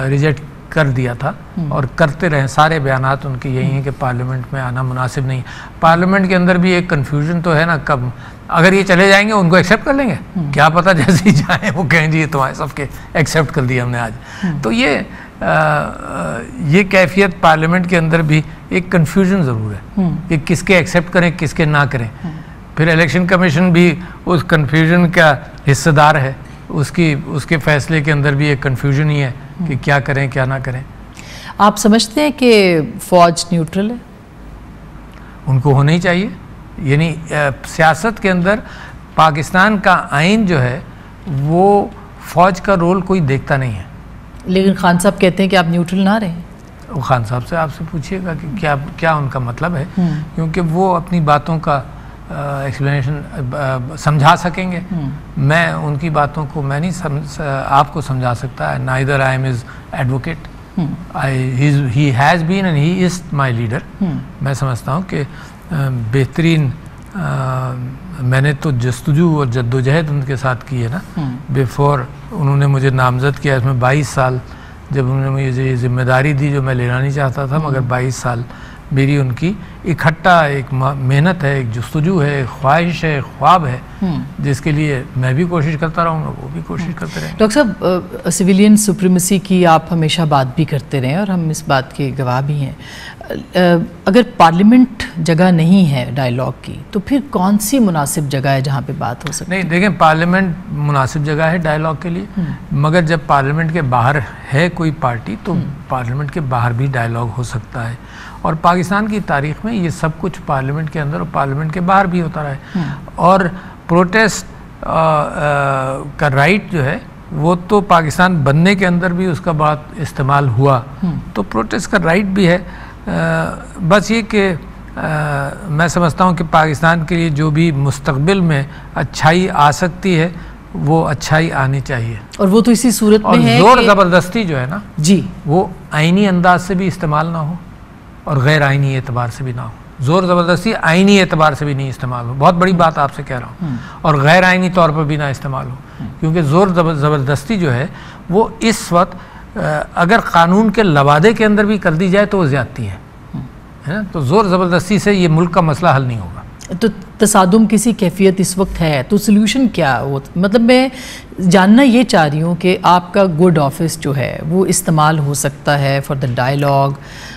ریجیکٹ کر دیا تھا, اور کرتے رہے. سارے بیانات ان کے یہی ہیں کہ پارلیمنٹ میں آنا مناسب نہیں. پارلیمنٹ کے اندر بھی ایک کنفیوژن تو ہے نا, کب اگر یہ چلے جائیں گے ان کو ایکسیپٹ کر لیں گے, کیا پتہ جیسے ہی جائیں وہ کہیں جی تمہارے سب کے ایکسیپٹ کر دیا ہم نے آج. تو یہ کیفیت پارلیمنٹ کے اندر بھی ایک کنفیوژن ضرور ہے کہ کس کے ایکسیپٹ کریں کس کے نہ کریں. پھر الیکشن کمیشن بھی اس کنفیوژن کا حصہ دار ہے, اس کے فیصلے کے اندر بھی ایک کنفیوژن ہی ہے کہ کیا کریں کیا نہ کریں. آپ سمجھتے ہیں کہ فوج نیوٹرل ہے؟ ان کو ہونا ہی چاہیے. یعنی سیاست کے اندر پاکستان کا آئین جو ہے وہ فوج کا رول کوئی دیکھتا نہیں ہے. لیکن خان صاحب کہتے ہیں کہ آپ نیوٹرل نہ رہیں. وہ خان صاحب سے آپ سے پوچھیے گا کہ کیا ان کا مطلب ہے, کیونکہ وہ اپنی باتوں کا ایکسپلینیشن سمجھا سکیں گے. میں ان کی باتوں کو میں نہیں آپ کو سمجھا سکتا. neither I am his advocate. He has been and he is my leader. میں سمجھتا ہوں کہ بہترین میں نے تو جستجو اور جدوجہد ان کے ساتھ کی ہے نا. بیفور انہوں نے مجھے نامزد کیا, اس میں 22 سال جب انہوں نے مجھے یہ ذمہ داری دی جو میں لینا نہیں چاہتا تھا, مگر 22 سال میری ان کی اکٹھا ایک محنت ہے, ایک جستجو ہے, ایک خواہش ہے, خواب ہے, جس کے لیے میں بھی کوشش کرتا رہوں گا, وہ بھی کوشش کرتے رہیں گے. ڈاکٹر صاحب, سویلین سپریمیسی کی آپ ہمیشہ بات بھی کرتے رہے اور ہم اس بات کے گواہ بھی ہیں. اگر پارلیمنٹ جگہ نہیں ہے ڈائیلاگ کی, تو پھر کون سی مناسب جگہ ہے جہاں پہ بات ہو سکتی ہے؟ نہیں دیکھیں, پارلیمنٹ مناسب جگہ ہے ڈائیلاگ کے لیے, مگر جب پارلیمنٹ کے باہر ہے کوئی پارٹی تو پارلیمنٹ کے باہر بھی ڈائیلاگ ہو سکتا ہے. اور پاکستان کی تاریخ میں یہ سب کچھ پارلیمنٹ کے اندر اور پارلیمنٹ کے باہر بھی ہوتا رہا ہے. اور پروٹیسٹ کا رائٹ جو ہے وہ تو پاکستان بننے کے اندر بھی اس کا بہت استعمال ہوا, تو پروٹیسٹ کا رائٹ بھی ہے. بس یہ کہ میں سمجھتا ہوں کہ پاکستان کے لیے جو بھی مستقبل میں اچھائی آ سکتی ہے وہ اچھائی آنی چاہیے، اور وہ تو اسی صورت میں ہے زور زبردستی جو ہے نا جی وہ آئینی انداز سے بھی استعمال نہ ہو اور غیر آئینی اعتبار سے بھی نہ ہو. زور زبردستی آئینی اعتبار سے بھی نہیں استعمال ہو، بہت بڑی بات آپ سے کہہ رہا ہوں، اور غیر آئینی طور پر بھی نہ استعمال ہو، کیونکہ زور زبردستی جو ہے وہ اس وقت اگر قانون کے لوادے کے اندر بھی کر دی جائے تو وہ زیادتی ہے نا. تو زور زبردستی سے یہ ملک کا مسئلہ حل نہیں ہوگا. تو تصادم کسی کیفیت اس وقت ہے تو سلوشن کیا ہو؟ مطلب میں جاننا یہ چاہ رہی ہوں کہ آپ کا گڈ آفس جو ہے وہ استعمال ہو سکتا ہے فار دا ڈائلاگ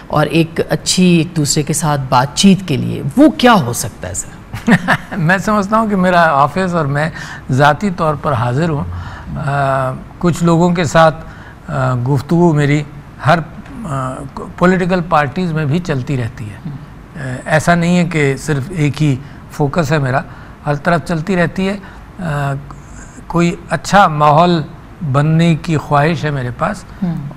اور ایک اچھی ایک دوسرے کے ساتھ بات چیت کے لیے، وہ کیا ہو سکتا ہے سر؟ میں سمجھتا ہوں کہ میرا آفس اور میں ذاتی طور پر حاضر ہوں. کچھ لوگوں کے ساتھ گفتگو میری ہر پولیٹیکل پارٹیز میں بھی چلتی رہتی ہے. ایسا نہیں ہے کہ صرف ایک ہی فوکس ہے میرا، ہر طرف چلتی رہتی ہے. کوئی اچھا ماحول بننے کی خواہش ہے میرے پاس،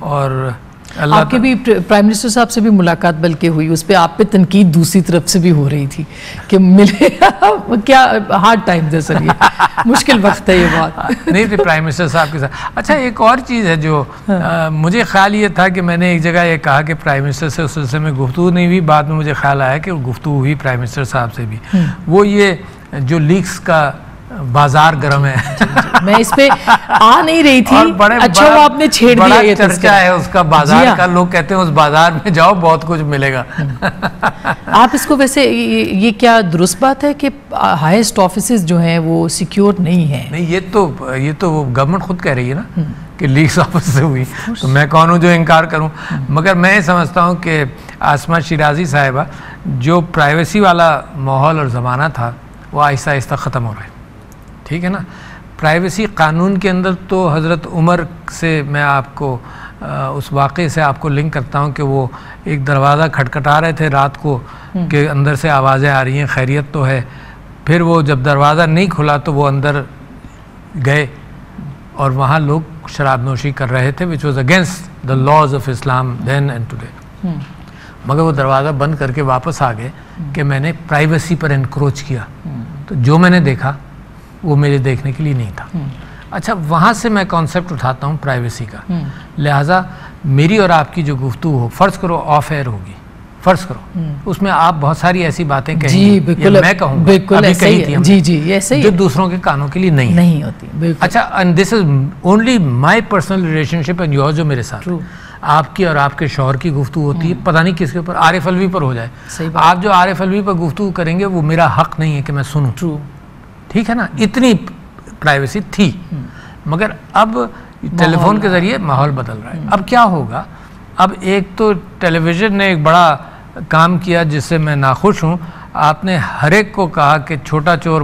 اور آپ کے بھی پرائم منسٹر صاحب سے بھی ملاقات بلکہ ہوئی، اس پہ آپ پہ تنقید دوسری طرف سے بھی ہو رہی تھی کہ ملے کیا ہارڈ ٹائم ہے سر، یہ مشکل وقت ہے یہ بات. نہیں تھی پرائم منسٹر صاحب کے ساتھ. اچھا ایک اور چیز ہے جو مجھے خیال یہ تھا کہ میں نے ایک جگہ یہ کہا کہ پرائم منسٹر سے اس سلسلے میں گفتگو نہیں ہوئی، بعد میں مجھے خیال آیا کہ گفتگو ہوئی پرائم منسٹر صاحب سے بھی. وہ یہ جو لیکس کا بازار گرم ہے، میں اس پہ آ نہیں رہی تھی، اچھا وہ آپ نے چھیڑ دیا. یہ چرچا ہے اس کا بازار کا، لوگ کہتے ہیں اس بازار میں جاؤ بہت کچھ ملے گا. آپ اس کو ویسے یہ کیا درست بات ہے کہ ہائیسٹ آفیسز جو ہیں وہ سیکیور نہیں ہیں؟ نہیں، یہ تو گورنمنٹ خود کہہ رہی ہے نا کہ لیکس آفس سے ہوئی، تو میں کون ہوں جو انکار کروں. مگر میں سمجھتا ہوں کہ آسمہ شیرازی صاحبہ جو پرائیویسی والا ماحول اور زمانہ تھا وہ آہستہ آہستہ ختم ہو رہا ہے. ٹھیک ہے نا. پرائیویسی قانون کے اندر تو حضرت عمر سے میں آپ کو اس واقعے سے آپ کو لنک کرتا ہوں کہ وہ ایک دروازہ کھٹکھٹا رہے تھے رات کو کہ اندر سے آوازیں آ رہی ہیں، خیریت تو ہے. پھر وہ جب دروازہ نہیں کھلا تو وہ اندر گئے اور وہاں لوگ شراب نوشی کر رہے تھے which was against the laws of Islam then and today. مگر وہ دروازہ بند کر کے واپس آ گئے کہ میں نے پرائیویسی پر انکروچ کیا. تو جو میں نے دیکھا وہ میرے دیکھنے کے لیے نہیں تھا. اچھا وہاں سے میں کانسیپٹ اٹھاتا ہوں پرائیویسی کا. لہٰذا میری اور آپ کی جو گفتگو ہو، فرض کرو آف ایئر ہوگی، فرض کرو اس میں آپ بہت ساری ایسی باتیں کہیں گے یا میں کہوں گا، ابھی کہی تھی ہم نے، جو دوسروں کے کانوں کے لیے نہیں ہوتی. اچھا and this is only my personal relation ship and yours, جو میرے ساتھ آپ کی اور آپ کے شوہر کی گفتگو ہوتی ہے، پتہ نہیں کس کے اوپر، عارف علوی پر ہو جائے. آپ جو عارف علوی پر گفتگو کریں گے وہ میرا حق نہیں ہے کہ میں سنوں. ٹھیک ہے نا. اتنی پرائیویسی تھی. مگر اب ٹیلی فون کے ذریعے ماحول بدل رہا ہے. اب کیا ہوگا؟ اب ایک تو ٹیلی ویژن نے ایک بڑا کام کیا جس سے میں ناخوش ہوں. آپ نے ہر ایک کو کہا کہ چھوٹا چور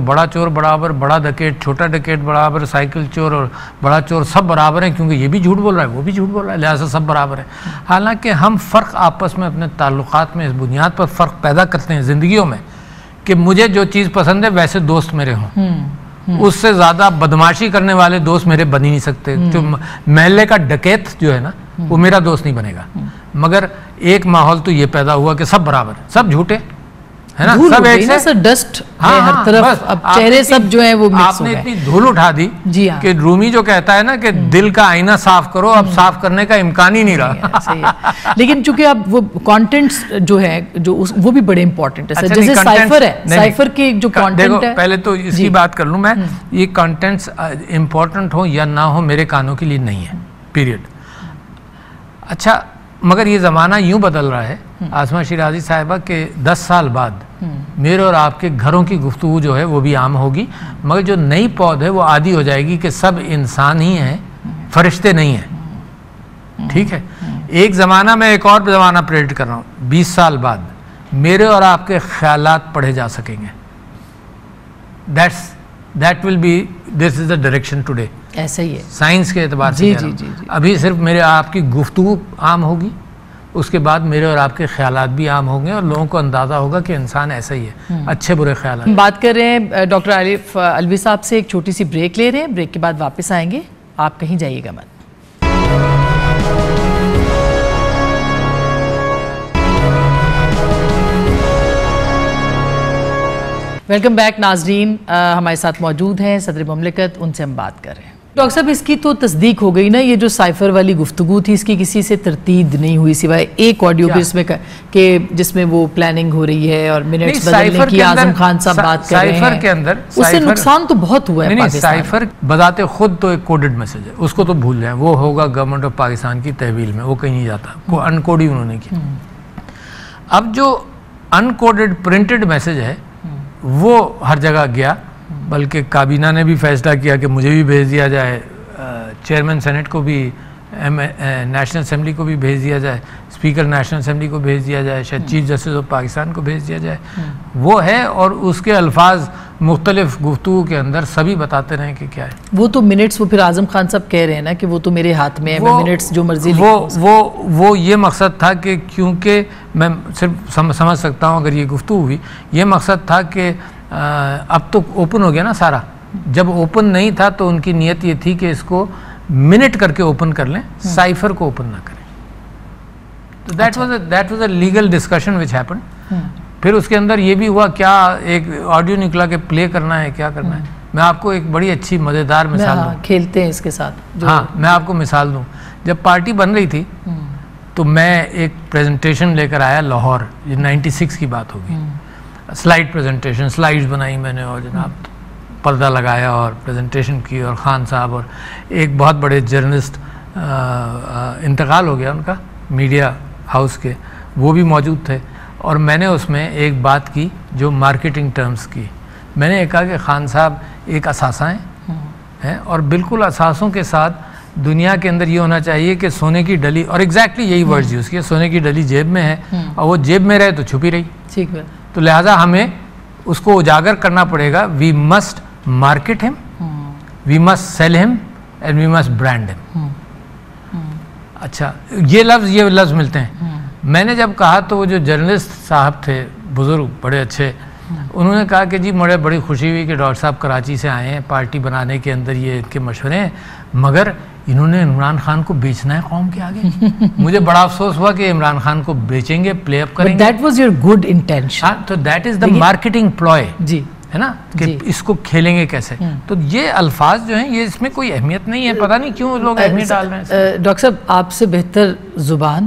برابر، بڑا ڈکیٹ چھوٹا ڈکیٹ برابر، سائیکل چور اور بڑا چور سب برابر ہیں، کیونکہ یہ بھی جھوٹ بول رہا ہے وہ بھی جھوٹ بول رہا ہے، لہٰذا سب برابر ہیں. حالانکہ ہم فرق آپس میں اپنے تعلقات میں اس بنیاد پر فرق پیدا کرتے ہیں زندگیوں میں کہ مجھے جو چیز پسند ہے ویسے دوست میرے ہوں. اس سے زیادہ بدماشی کرنے والے دوست میرے بن ہی نہیں سکتے. جو محلے کا ڈکیت جو ہے نا وہ میرا دوست نہیں بنے گا. مگر ایک ماحول تو یہ پیدا ہوا کہ سب برابر ہیں، سب جھوٹے ہے نا، سب ایک سے ڈسٹ ہے ہر طرف، اب چہرے سب جو ہیں وہ آپ نے اتنی دھول اٹھا دی کہ رومی جو کہتا ہے نا کہ دل کا آئینہ صاف کرو، اب صاف کرنے کا امکان ہی نہیں رہا. لیکن چونکہ اب وہ کانٹینٹس جو ہے جو وہ بھی بڑے امپورٹنٹ ہے، جیسے سائفر ہے، سائفر کے جو کانٹینٹ ہے. پہلے تو اس کی بات کر لوں میں، یہ کانٹینٹس امپورٹنٹ ہو یا نہ ہو میرے کانوں کے لیے نہیں ہے، پیریڈ. اچھا مگر یہ زمانہ یوں بدل رہا ہے آسمہ شیرازی صاحبہ کہ 10 سال بعد میرے اور آپ کے گھروں کی گفتگو جو ہے وہ بھی عام ہوگی. مگر جو نئی پود ہے وہ عادی ہو جائے گی کہ سب انسان ہی ہیں، فرشتے نہیں ہیں. ٹھیک ہے. ایک زمانہ میں ایک اور زمانہ پریڈکٹ کر رہا ہوں، 20 سال بعد میرے اور آپ کے خیالات پڑھے جا سکیں گے. That will be, this is the direction today. ایسا ہی ہے سائنس کے اعتبار سے. ابھی صرف میرے آپ کی گفتگو عام ہوگی، اس کے بعد میرے اور آپ کے خیالات بھی عام ہوں گے اور لوگوں کو اندازہ ہوگا کہ انسان ایسا ہی ہے، اچھے برے خیالات. ہم بات کر رہے ہیں ڈاکٹر عارف علوی صاحب سے، ایک چھوٹی سی بریک لے رہے ہیں، بریک کے بعد واپس آئیں گے، آپ کہیں جائیے گا مت. ویلکم بیک ناظرین، ہمارے ساتھ موجود ہیں صدر مملکت، ان سے ہم بات کر رہے ہیں۔ ڈاکٹر صاحب، اس کی تو تصدیق ہو گئی نا، یہ جو سائفر والی گفتگو تھی اس کی کسی سے ترتیب نہیں ہوئی سوائے ایک آڈیو کے جس میں وہ پلاننگ ہو رہی ہے اور منٹس بدلنے کی اعظم خان صاحب بات کر رہے ہیں، اس سے نقصان تو بہت ہوا ہے۔ سائفر بذات خود تو ایک کوڈڈ میسج ہے، اس کو تو بھول جائیں، وہ ہوگا گورنمنٹ آف پاکستان کی تحویل میں، وہ کہیں نہیں جاتا، وہ ان کوڈ ہی انہوں نے کی۔ اب جو ان کوڈڈ پرنٹڈ میسج ہے وہ ہر جگہ گیا، بلکہ کابینہ نے بھی فیصلہ کیا کہ مجھے بھی بھیج دیا جائے، چیئرمین سینٹ کو بھی، نیشنل اسمبلی کو بھی بھیج دیا جائے، اسپیکر نیشنل اسمبلی کو بھیج دیا جائے، شاید چیف جسٹس آف پاکستان کو بھیج دیا جائے۔ وہ ہے، اور اس کے الفاظ مختلف گفتگو کے اندر سبھی بتاتے رہے کہ کیا ہے وہ تو منٹس، وہ پھر اعظم خان صاحب کہہ رہے ہیں نا کہ وہ تو میرے ہاتھ میں ہے، میں منٹس جو مرضی وہ یہ مقصد تھا کہ کیونکہ میں صرف سمجھ سکتا ہوں اگر یہ گفتگو ہوئی، یہ مقصد تھا کہ اب تو اوپن ہو گیا نا سارا، جب اوپن نہیں تھا تو ان کی نیت یہ تھی کہ اس کو منٹ کر کے اوپن کر لیں، سائفر کو اوپن نہ کریں۔ تو that was a legal discussion which happen. پھر اس کے اندر یہ بھی ہوا، کیا ایک آڈیو نکلا کہ پلے کرنا ہے، کیا کرنا ہے۔ میں آپ کو ایک بڑی اچھی مزیدار مثال دوں، کھیلتے ہیں اس کے ساتھ۔ ہاں، میں آپ کو مثال دوں، جب پارٹی بن رہی تھی تو میں ایک پریزنٹیشن لے کر آیا لاہور، یہ 96 کی بات ہوگی، سلائیڈ پریزنٹیشن، سلائیڈز بنائی میں نے، اور جناب پردہ لگایا اور پریزنٹیشن کی، اور خان صاحب اور ایک بہت بڑے جرنلسٹ، انتقال ہو گیا ان کا میڈیا ہاؤس کے، وہ بھی موجود تھے، اور میں نے اس میں ایک بات کی جو مارکیٹنگ ٹرمز کی۔ میں نے کہا کہ خان صاحب ایک اثاثہ ہیں، اور بالکل اثاثوں کے ساتھ دنیا کے اندر یہ ہونا چاہیے کہ سونے کی ڈلی، اور ایگزیکٹلی یہی ورڈز یوز کیے، سونے کی ڈلی جیب میں ہے، اور وہ جیب میں رہے تو چھپی رہی، تو لہٰذا ہمیں اس کو اجاگر کرنا پڑے گا۔ وی مسٹ مارکیٹ ہم، وی مسٹ سیل ہم، اینڈ وی مسٹ برانڈ ہم۔ اچھا، یہ لفظ ملتے ہیں۔ میں نے جب کہا تو وہ جو جرنلسٹ صاحب تھے، بزرگ بڑے اچھے، انہوں نے کہا کہ جی مجھے بڑی خوشی ہوئی کہ ڈاکٹر صاحب کراچی سے آئے ہیں، پارٹی بنانے کے اندر یہ ان کے مشورے ہیں، مگر انہوں نے عمران خان کو بیچنا ہے قوم کے آگے۔ مجھے بڑا افسوس ہوا کہ عمران خان کو بیچیں گے، پلے اپ کریں گے۔ That was your good intention, تو that is the marketing ploy, جی ہے نا، کہ اس کو کھیلیں گے کیسے۔ تو یہ الفاظ جو ہیں، یہ اس میں کوئی اہمیت نہیں ہے، پتہ نہیں کیوں لوگ اہمیت ڈال رہے ہیں۔ ڈاکٹر صاحب، آپ سے بہتر زبان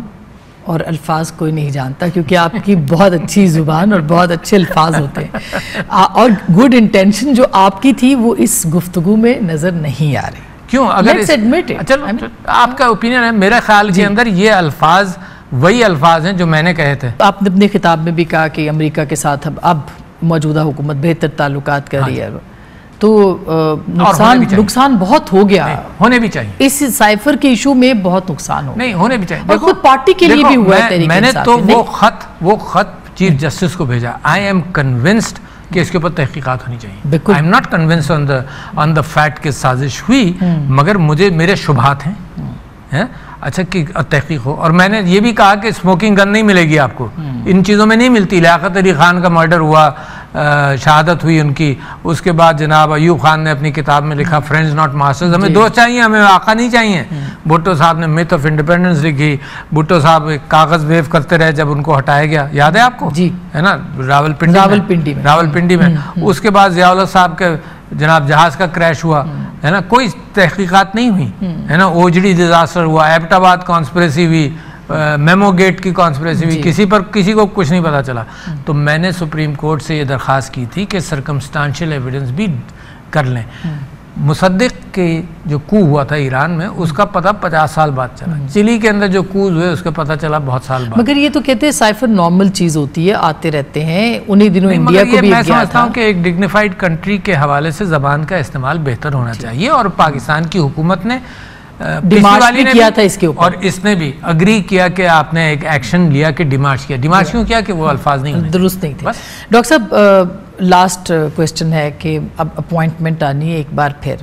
اور الفاظ کوئی نہیں جانتا، کیونکہ آپ کی بہت اچھی زبان اور بہت اچھے الفاظ ہوتے ہیں، اور گڈ انٹینشن جو آپ کی تھی وہ اس گفتگو میں نظر نہیں آ رہی۔ کیوں؟ اگر چلو آپ کا اوپینین ہے، میرے خیال کے اندر یہ الفاظ وہی الفاظ ہیں جو میں نے کہے تھے۔ آپ نے اپنے خطاب میں بھی کہا کہ امریکہ کے ساتھ اب موجودہ حکومت بہتر تعلقات کر رہی ہے، تو نقصان بہت ہو گیا، ہونے بھی چاہیے، اس سائفر کے ایشو میں بہت نقصان ہو، نہیں ہونے بھی چاہیے، اور خود پارٹی کے لیے بھی ہوا ہے۔ میں نے تو وہ خط چیف جسٹس کو بھیجا، آئی ایم کنونسڈ کہ اس کے اوپر تحقیقات ہونی چاہیے۔ I am not convinced on the fact کہ سازش ہوئی، مگر میرے شبہات ہیں، اچھا کہ تحقیق ہو۔ اور میں نے یہ بھی کہا کہ اسموکنگ گن نہیں ملے گی آپ کو، ان چیزوں میں نہیں ملتی۔ لیاقت علی خان کا مرڈر ہوا، شہادت ہوئی ان کی، اس کے بعد جناب ایوب خان نے اپنی کتاب میں لکھا فرینڈز ناٹ ماسٹرز، ہمیں دوست چاہیے، ہمیں آقا نہیں چاہیے۔ بھٹو صاحب نے میتھ آف انڈیپینڈنس لکھی، بھٹو صاحب ایک کاغذ ویو کرتے رہے جب ان کو ہٹایا گیا، یاد ہے آپ کو؟ جی، ہے نا، راولپنڈی میں۔ اس کے بعد ضیاء الحق صاحب کے جناب جہاز کا کریش ہوا، ہے نا، کوئی تحقیقات نہیں ہوئی، ہے نا، اوجڑی ڈیزاسٹر ہوا، ایبٹ آباد کانسپریسی ہوئی، میمو گیٹ کی کانسپریسی ہوئی، کسی کو کچھ نہیں پتا چلا۔ تو میں نے سپریم کورٹ سے یہ درخواست کی تھی کہ سرکمسٹانشل ایویڈنس بھی کر لیں۔ مصدق کے جو کو ہوا تھا ایران میں، اس کا پتہ 50 سال بعد چلا، چلی کے اندر جو کوز ہوئے اس کا پتہ چلا بہت سال بعد۔ مگر یہ تو کہتے ہیں سائفر نارمل چیز ہوتی ہے، آتے رہتے ہیں، انہی دنوں انڈیا کو بھی میں سمجھتا ہوں کہ ایک ڈگنیفائڈ کنٹری کے حوالے سے زبان کا استعمال بہتر ہونا چاہیے، اور پاکستان کی حکومت نے ڈیمارش بھی کیا تھا اس کے اوپر، اور اس نے بھی اگری کیا کہ آپ نے ایک ایکشن لیا کہ ڈیمارش کیا۔ ڈیمارش کیوں کیا؟ کہ وہ الفاظ نہیں درست نہیں تھے۔ ڈاکٹر صاحب، لاسٹ کویسچن ہے کہ اب اپوائنٹمنٹ آنی ہے ایک بار پھر،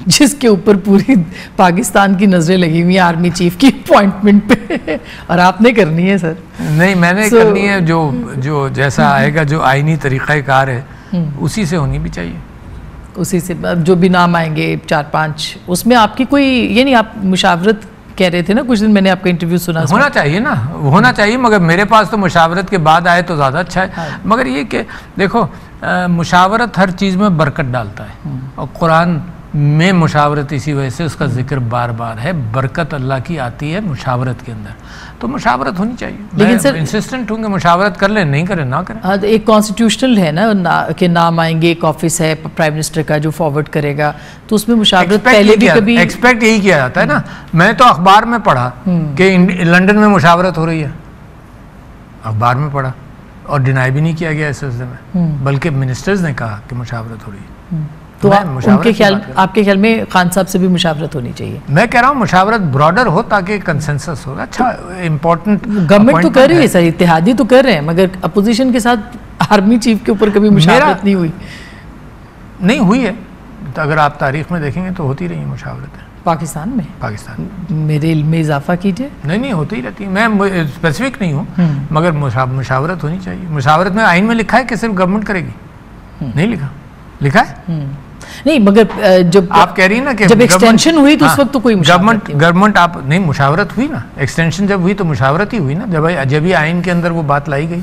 جس کے اوپر پوری پاکستان کی نظریں لگی ہوئی ہیں آرمی چیف کی اپوائنٹمنٹ پہ، اور آپ نے کرنی ہے سر؟ نہیں، میں نے کرنی ہے، جو جیسا آئے گا، جو آئینی طریقہ کار ہے اسی سے ہونی بھی چاہیے، اسی سے جو بھی نام آئیں گے 4-5، اس میں آپ کی کوئی یہ نہیں، آپ مشاورت کہہ رہے تھے نا کچھ دن، میں نے آپ کا انٹرویو سنا، ہونا چاہیے نا، ہونا چاہیے، مگر میرے پاس تو مشاورت کے بعد آئے تو زیادہ اچھا ہے۔ مگر یہ کہ دیکھو، مشاورت ہر چیز میں برکت ڈالتا ہے، اور قرآن میں مشاورت اسی وجہ سے اس کا ذکر بار بار ہے، برکت اللہ کی آتی ہے مشاورت کے اندر، تو مشاورت ہونی چاہیے. لیکن سر انسسٹنٹ ہوں گے مشاورت کر لیں، نہیں کریں نہ کریں. ہاں ایک کانسٹیٹیوشنل ہے نا کہ نام آئیں گے، ایک آفس ہے پرائم منسٹر کا جو فارورڈ کرے گا، تو اس میں مشاورت پہلے بھی کبھی ایکسپیکٹ یہی کیا جاتا ہے نا. میں تو اخبار میں پڑھا کہ لنڈن میں مشاورت ہو رہی ہے، اخبار میں پڑھا، اور ڈینائی بھی نہیں کیا گیا اس سلسلے میں، بلکہ منسٹرز نے کہا کہ مشاورت ہو رہی ہے. تو آپ کے خیال میں خان صاحب سے بھی مشاورت ہونی چاہیے؟ میں کہہ رہا ہوں مشاورت براڈر ہو تاکہ کنسنسس ہو. اچھا امپورٹنٹ گورنمنٹ تو کر رہی ہے سر، اتحادی تو کر رہے ہیں، مگر اپوزیشن کے ساتھ آرمی چیف کے اوپر کبھی مشاورت نہیں ہوئی؟ نہیں ہوئی ہے، اگر آپ تاریخ میں دیکھیں گے تو ہوتی رہی ہیں مشاورتیں پاکستان میں. پاکستان میرے علم میں اضافہ کیجئے. نہیں ہوتی رہتی، میں اسپیسیفک نہیں ہوں، مگر مشاورت ہونی چاہیے. مشاورت میں آئین میں لکھا ہے کہ صرف گورنمنٹ کرے گی؟ نہیں لکھا. لکھا ہے نہیں، مگر جب آپ کہہ رہی ہیں نا کہ جب ایکسٹینشن ہوئی تو اس وقت تو کوئی گورنمنٹ آپ نہیں، مشاورت ہوئی نا، ایکسٹینشن جب ہوئی تو مشاورت ہی ہوئی نا. جب ہی آئین کے اندر وہ بات لائی گئی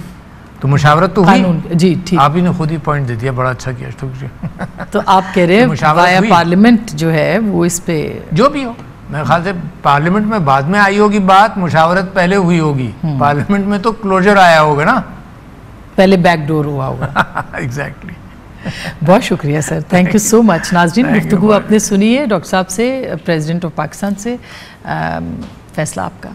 تو مشاورت تو ہوئی. جی ٹھیک، آپ ہی نے خود ہی پوائنٹ دے دیا، بڑا اچھا کیا. شکریہ. تو آپ کہہ رہے ہیں وایا پارلیمنٹ جو ہے وہ اس پہ جو بھی ہو، میرے خیال سے پارلیمنٹ میں بعد میں آئی ہوگی بات، مشاورت پہلے ہوئی ہوگی. پارلیمنٹ میں تو کلوجر آیا ہوگا نا، پہلے بیک ڈور ہوا ہوگا. ایگزیکٹلی. بہت شکریہ سر، تھینک یو سو مچ. ناظرین گفتگو آپ نے سنی ہے ڈاکٹر صاحب سے، پریزیڈنٹ آف پاکستان سے. فیصلہ آپ کا.